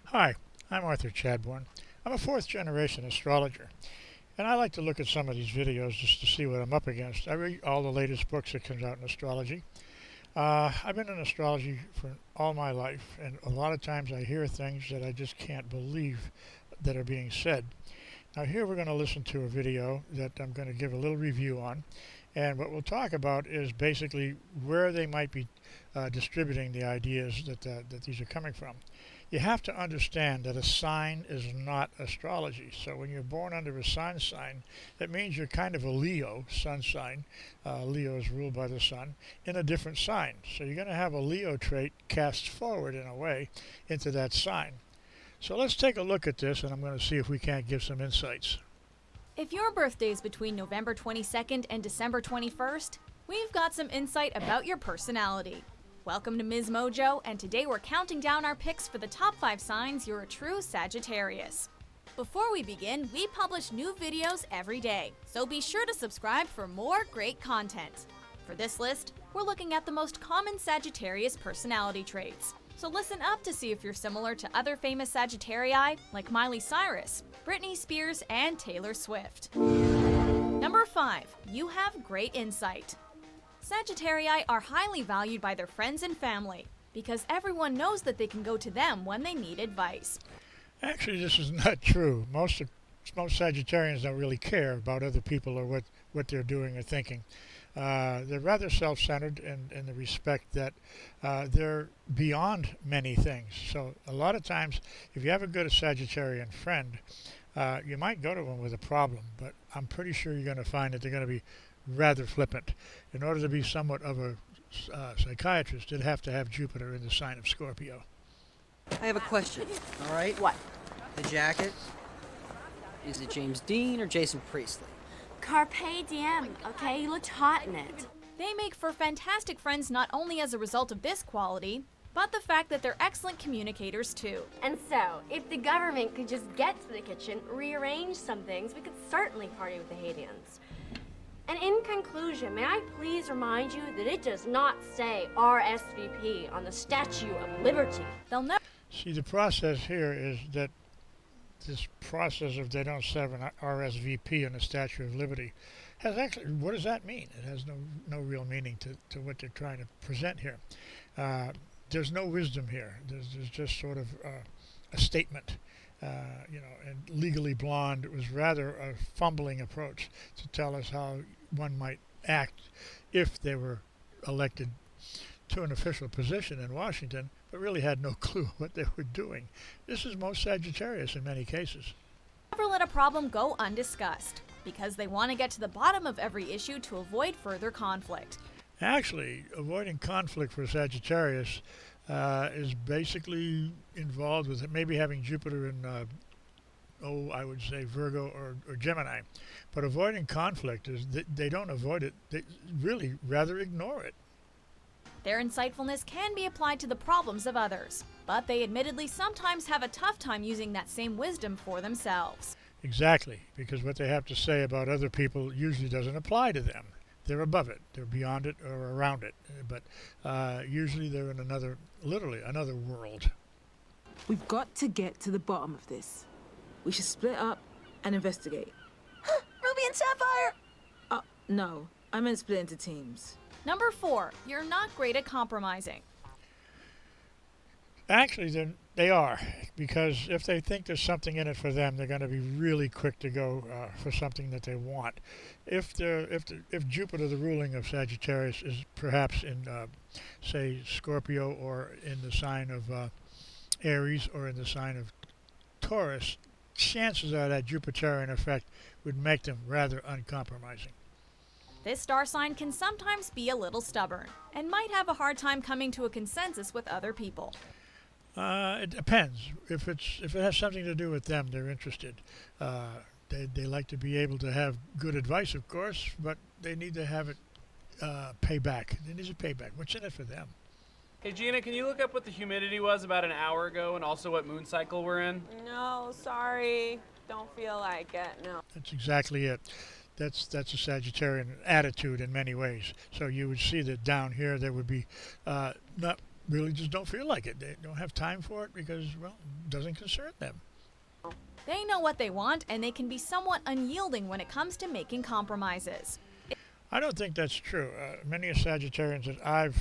Hi, I'm Arthur Chadbourne. I'm a fourth-generation astrologer, and I like to look at some of these videos just to see what I'm up against. I read all the latest books that comes out in astrology. I've been in astrology for all my life, and a lot of times I hear things that I just can't believe that are being said. Now here we're going to listen to a video that I'm going to give a little review on, and what we'll talk about is basically where they might be distributing the ideas that these are coming from. You have to understand that a sign is not astrology. So when you're born under a sun sign, that means you're kind of a Leo, sun sign. Leo is ruled by the sun, in a different sign. So you're going to have a Leo trait cast forward in a way into that sign. So let's take a look at this, and I'm going to see if we can't give some insights. If your birthday is between November 22nd and December 21st, we've got some insight about your personality. Welcome to Ms. Mojo, and today we're counting down our picks for the top 5 signs you're a true Sagittarius. Before we begin, we publish new videos every day, so be sure to subscribe for more great content. For this list, we're looking at the most common Sagittarius personality traits. So listen up to see if you're similar to other famous Sagittarii like Miley Cyrus, Britney Spears, and Taylor Swift. Number 5. You have great insight. Sagittarii are highly valued by their friends and family because everyone knows that they can go to them when they need advice. Actually, this is not true. Most Sagittarians don't really care about other people or what they're doing or thinking. They're rather self-centered in the respect that they're beyond many things. So a lot of times, if you have a good Sagittarian friend, you might go to them with a problem, but I'm pretty sure you're going to find that they're going to be rather flippant. In order to be somewhat of a psychiatrist, you'd have to have Jupiter in the sign of Scorpio. I have a question, all right? What? The jacket, is it James Dean or Jason Priestley? Carpe diem, okay? You looked hot in it. They make for fantastic friends not only as a result of this quality, but the fact that they're excellent communicators too. And so, if the government could just get to the kitchen, rearrange some things, we could certainly party with the Haitians. And in conclusion, may I please remind you that it does not say RSVP on the Statue of Liberty. They'll never See, the process here is that this process of they don't have an RSVP on the Statue of Liberty has actually, what does that mean? It has no real meaning to what they're trying to present here. There's no wisdom here. There's just sort of a statement. And Legally Blonde was rather a fumbling approach to tell us how one might act if they were elected to an official position in Washington, but really had no clue what they were doing. This is most Sagittarius in many cases. let a problem go undiscussed because they want to get to the bottom of every issue to avoid further conflict. Actually, avoiding conflict for Sagittarius is basically involved with maybe having Jupiter in, I would say Virgo or Gemini. But avoiding conflict is they don't avoid it, they really rather ignore it. Their insightfulness can be applied to the problems of others, but they admittedly sometimes have a tough time using that same wisdom for themselves. Exactly, because what they have to say about other people usually doesn't apply to them. They're above it, they're beyond it or around it, but usually they're in literally another world. We've got to get to the bottom of this. We should split up and investigate. Ruby and Sapphire! No, I meant split into teams. Number 4, you're not great at compromising. Actually, they are, because if they think there's something in it for them, they're going to be really quick to go for something that they want. If Jupiter, the ruling of Sagittarius, is perhaps in, say, Scorpio, or in the sign of Aries, or in the sign of Taurus, chances are that Jupiterian effect would make them rather uncompromising. This star sign can sometimes be a little stubborn and might have a hard time coming to a consensus with other people. It depends. If it has something to do with them, they're interested. They like to be able to have good advice, of course, but they need to have it pay back. They need to pay back. What's in it for them? Hey Gina, can you look up what the humidity was about an hour ago and also what moon cycle we're in? No, sorry. Don't feel like it, no. That's exactly it. That's a Sagittarian attitude in many ways. So you would see that down here there would be not really just don't feel like it. They don't have time for it because, well, it doesn't concern them. They know what they want, and they can be somewhat unyielding when it comes to making compromises. I don't think that's true. Many Sagittarians that I've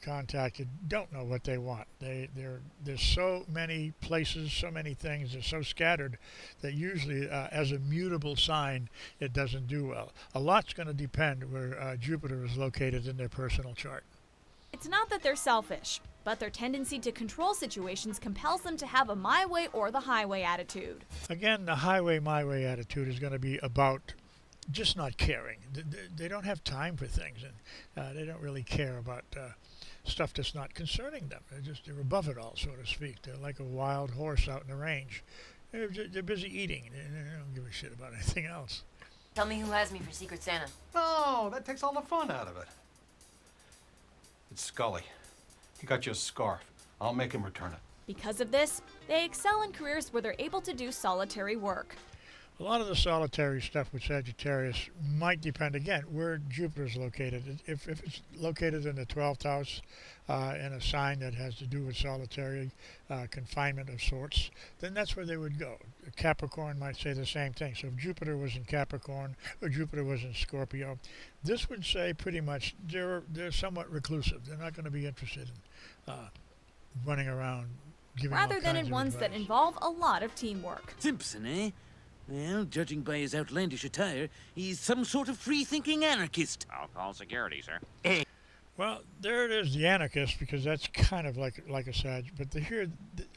contacted don't know what they want. There's so many places, so many things, they're so scattered that usually as a mutable sign it doesn't do well. A lot's going to depend where Jupiter is located in their personal chart. It's not that they're selfish, but their tendency to control situations compels them to have a my way or the highway attitude. Again, the highway, my way attitude is going to be about just not caring. They don't have time for things, and they don't really care about stuff that's not concerning them. They're above it all, so to speak. They're like a wild horse out in the range. They're busy eating. They don't give a shit about anything else. Tell me who has me for Secret Santa. No, that takes all the fun out of it. It's Scully. He got you a scarf. I'll make him return it. Because of this, they excel in careers where they're able to do solitary work. A lot of the solitary stuff with Sagittarius might depend, again, where Jupiter's located. If it's located in the 12th house in a sign that has to do with solitary confinement of sorts, then that's where they would go. Capricorn might say the same thing. So if Jupiter was in Capricorn or Jupiter was in Scorpio, this would say pretty much they're somewhat reclusive. They're not going to be interested in running around giving all Rather than kinds in of ones that advice. involve a lot of teamwork. Simpson, eh? Well, judging by his outlandish attire, he's some sort of free-thinking anarchist. I'll call security, sir. Well, there it is, the anarchist, because that's kind of like a Sag. But here,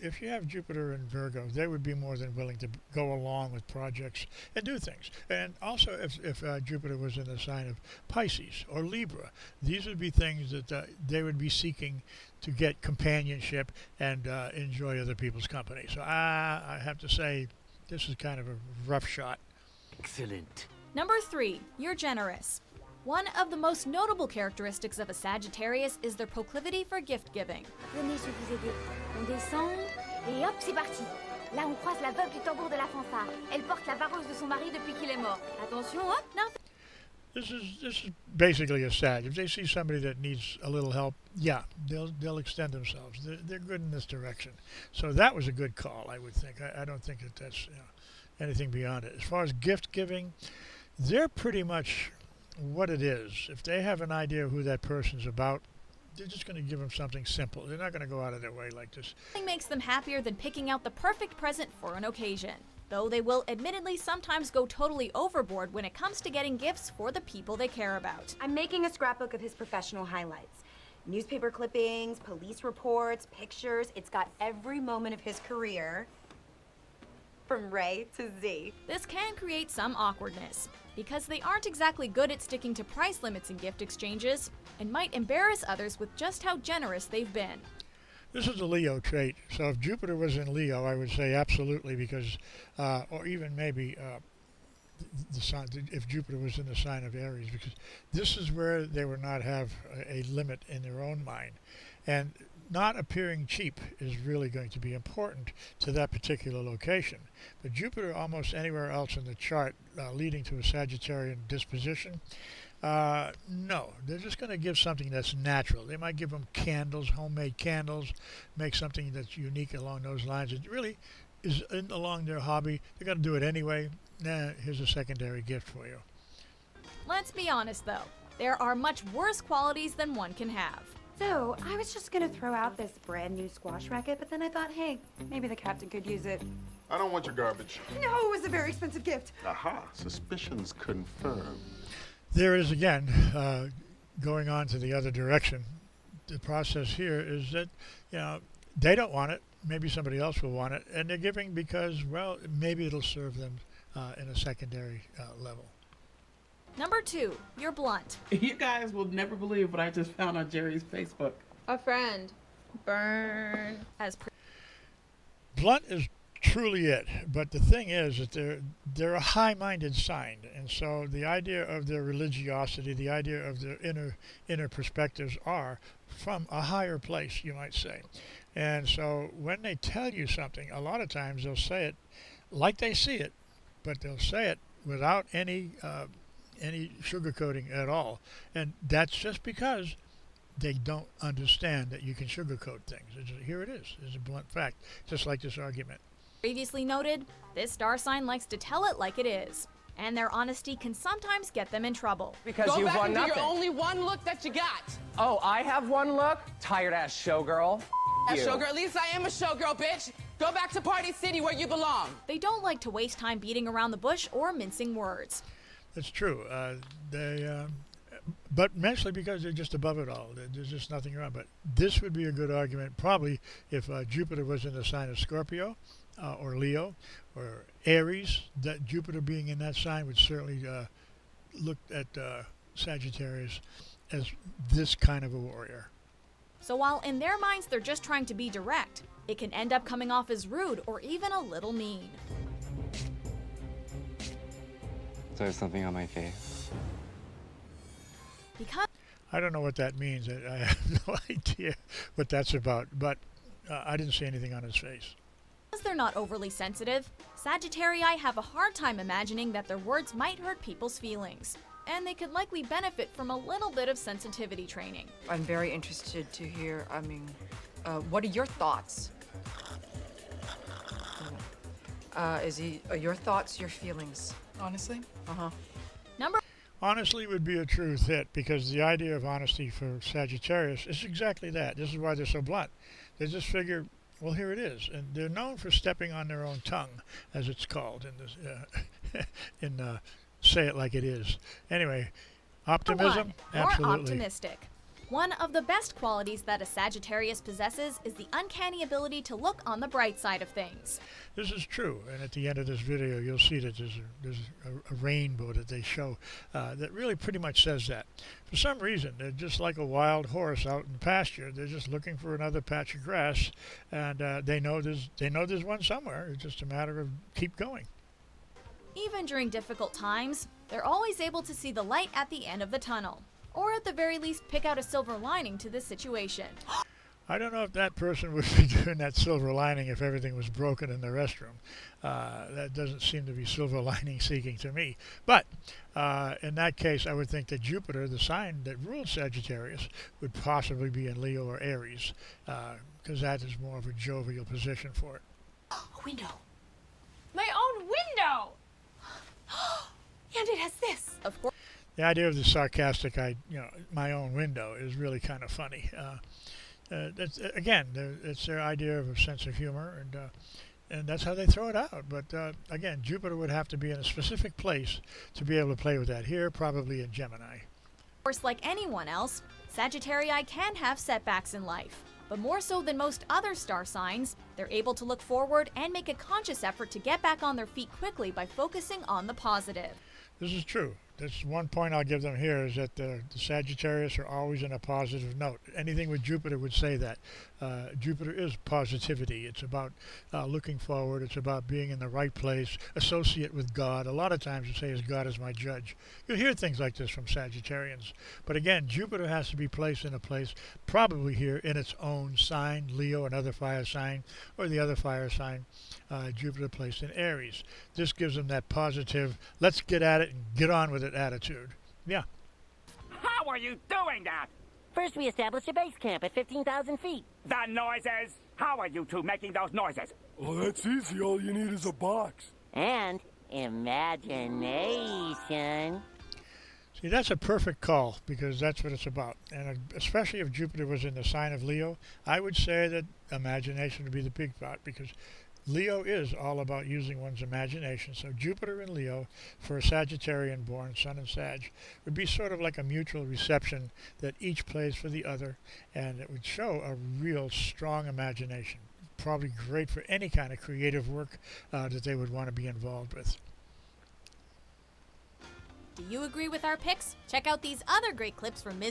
if you have Jupiter and Virgo, they would be more than willing to go along with projects and do things. And also, if Jupiter was in the sign of Pisces or Libra, these would be things that they would be seeking to get companionship and enjoy other people's company. So I have to say, this is kind of a rough shot. Excellent. Number 3, you're generous. One of the most notable characteristics of a Sagittarius is their proclivity for gift giving. Venez, je vais vous aider. On descend, et hop, c'est parti. Là, on croise la veuve du tambour de la fanfare. Elle porte la vareuse de son mari depuis qu'il est mort. Attention, hop. Now, This is basically a Sag. If they see somebody that needs a little help, yeah, they'll extend themselves. They're good in this direction. So that was a good call, I would think. I don't think that that's anything beyond it. As far as gift giving, they're pretty much what it is. If they have an idea who that person's about, they're just going to give them something simple. They're not going to go out of their way like this. nothing makes them happier than picking out the perfect present for an occasion. Though they will admittedly sometimes go totally overboard when it comes to getting gifts for the people they care about. I'm making a scrapbook of his professional highlights. Newspaper clippings, police reports, pictures. It's got every moment of his career, from Ray to Z. This can create some awkwardness, because they aren't exactly good at sticking to price limits in gift exchanges, and might embarrass others with just how generous they've been. This is a Leo trait. So if Jupiter was in Leo, I would say absolutely, because, or even maybe the sign, if Jupiter was in the sign of Aries, because this is where they would not have a limit in their own mind. And not appearing cheap is really going to be important to that particular location. But Jupiter almost anywhere else in the chart leading to a Sagittarian disposition, no, they're just going to give something that's natural. They might give them candles, homemade candles, make something that's unique along those lines. It really is along their hobby. They're going to do it anyway. Nah, here's a secondary gift for you. Let's be honest though, there are much worse qualities than one can have. So, I was just gonna throw out this brand new squash racket, but then I thought, hey, maybe the captain could use it. I don't want your garbage. No, it was a very expensive gift. Aha, suspicions confirmed. There is, again, going on to the other direction. The process here is that, they don't want it. Maybe somebody else will want it. And they're giving because, well, maybe it'll serve them in a secondary level. Number 2, you're blunt. You guys will never believe what I just found on Jerry's Facebook. A friend. Burn. Blunt is truly it, but the thing is that they're a high-minded sign, and so the idea of their religiosity, the idea of their inner perspectives are from a higher place, you might say. And so when they tell you something, a lot of times they'll say it like they see it, but they'll say it without any sugarcoating at all. And that's just because they don't understand that you can sugarcoat things. Here it is. It's a blunt fact, just like this argument. Previously noted, this star sign likes to tell it like it is, and their honesty can sometimes get them in trouble. Because Go you've back won and do nothing. your only one look that you got. Oh, I have one look? Tired ass showgirl. That You. showgirl, at least I am a showgirl, bitch. Go back to Party City where you belong. They don't like to waste time beating around the bush or mincing words. That's true. But mentally, because they're just above it all. There's just nothing wrong. But this would be a good argument, probably, if Jupiter was in the sign of Scorpio, or Leo, or Aries. That Jupiter being in that sign would certainly look at Sagittarius as this kind of a warrior. So while in their minds they're just trying to be direct, it can end up coming off as rude or even a little mean. So there's something on my face. Because I don't know what that means. I have no idea what that's about, but I didn't see anything on his face. they're not overly sensitive, Sagittarii have a hard time imagining that their words might hurt people's feelings. And they could likely benefit from a little bit of sensitivity training. I'm very interested to hear, what are your thoughts? Your thoughts, your feelings? Honestly? Uh-huh. Honestly would be a truth hit, because the idea of honesty for Sagittarius is exactly that. This is why they're so blunt. They just figure, well, here it is. And they're known for stepping on their own tongue, as it's called in this, say it like it is. Anyway, optimism? More Absolutely. optimistic. One of the best qualities that a Sagittarius possesses is the uncanny ability to look on the bright side of things. This is true, and at the end of this video you'll see that there's a rainbow that they show that really pretty much says that. For some reason, they're just like a wild horse out in pasture. They're just looking for another patch of grass, and they know there's one somewhere. It's just a matter of keep going. Even during difficult times, they're always able to see the light at the end of the tunnel, or at the very least pick out a silver lining to this situation. I don't know if that person would be doing that silver lining if everything was broken in the restroom. That doesn't seem to be silver lining seeking to me. But in that case, I would think that Jupiter, the sign that rules Sagittarius, would possibly be in Leo or Aries, because that is more of a jovial position for it. A window. My own window! And it has this. Of course. The idea of the sarcastic, my own window is really kind of funny. That's, again, it's their idea of a sense of humor, and that's how they throw it out. But again, Jupiter would have to be in a specific place to be able to play with that. Here, probably in Gemini. Of course, like anyone else, Sagittarii can have setbacks in life. But more so than most other star signs, they're able to look forward and make a conscious effort to get back on their feet quickly by focusing on the positive. This is true. That's one point I'll give them here, is that the Sagittarius are always in a positive note. Anything with Jupiter would say that. Jupiter is positivity. It's about looking forward. It's about being in the right place, associate with God. A lot of times you say, is God is my judge. You'll hear things like this from Sagittarians. But again, Jupiter has to be placed in a place, probably here in its own sign, Leo, another fire sign, or the other fire sign, Jupiter placed in Aries. This gives them that positive, let's get at it and get on with it attitude. Yeah. How are you doing that? First, we established a base camp at 15,000 feet. The noises? How are you two making those noises? Well, that's easy. All you need is a box. And imagination. See, that's a perfect call, because that's what it's about. And especially if Jupiter was in the sign of Leo, I would say that imagination would be the big part, because Leo is all about using one's imagination. So Jupiter in Leo, for a Sagittarian born, Sun and Sag, would be sort of like a mutual reception that each plays for the other, and it would show a real strong imagination. Probably great for any kind of creative work that they would want to be involved with. Do you agree with our picks? Check out these other great clips from Ms.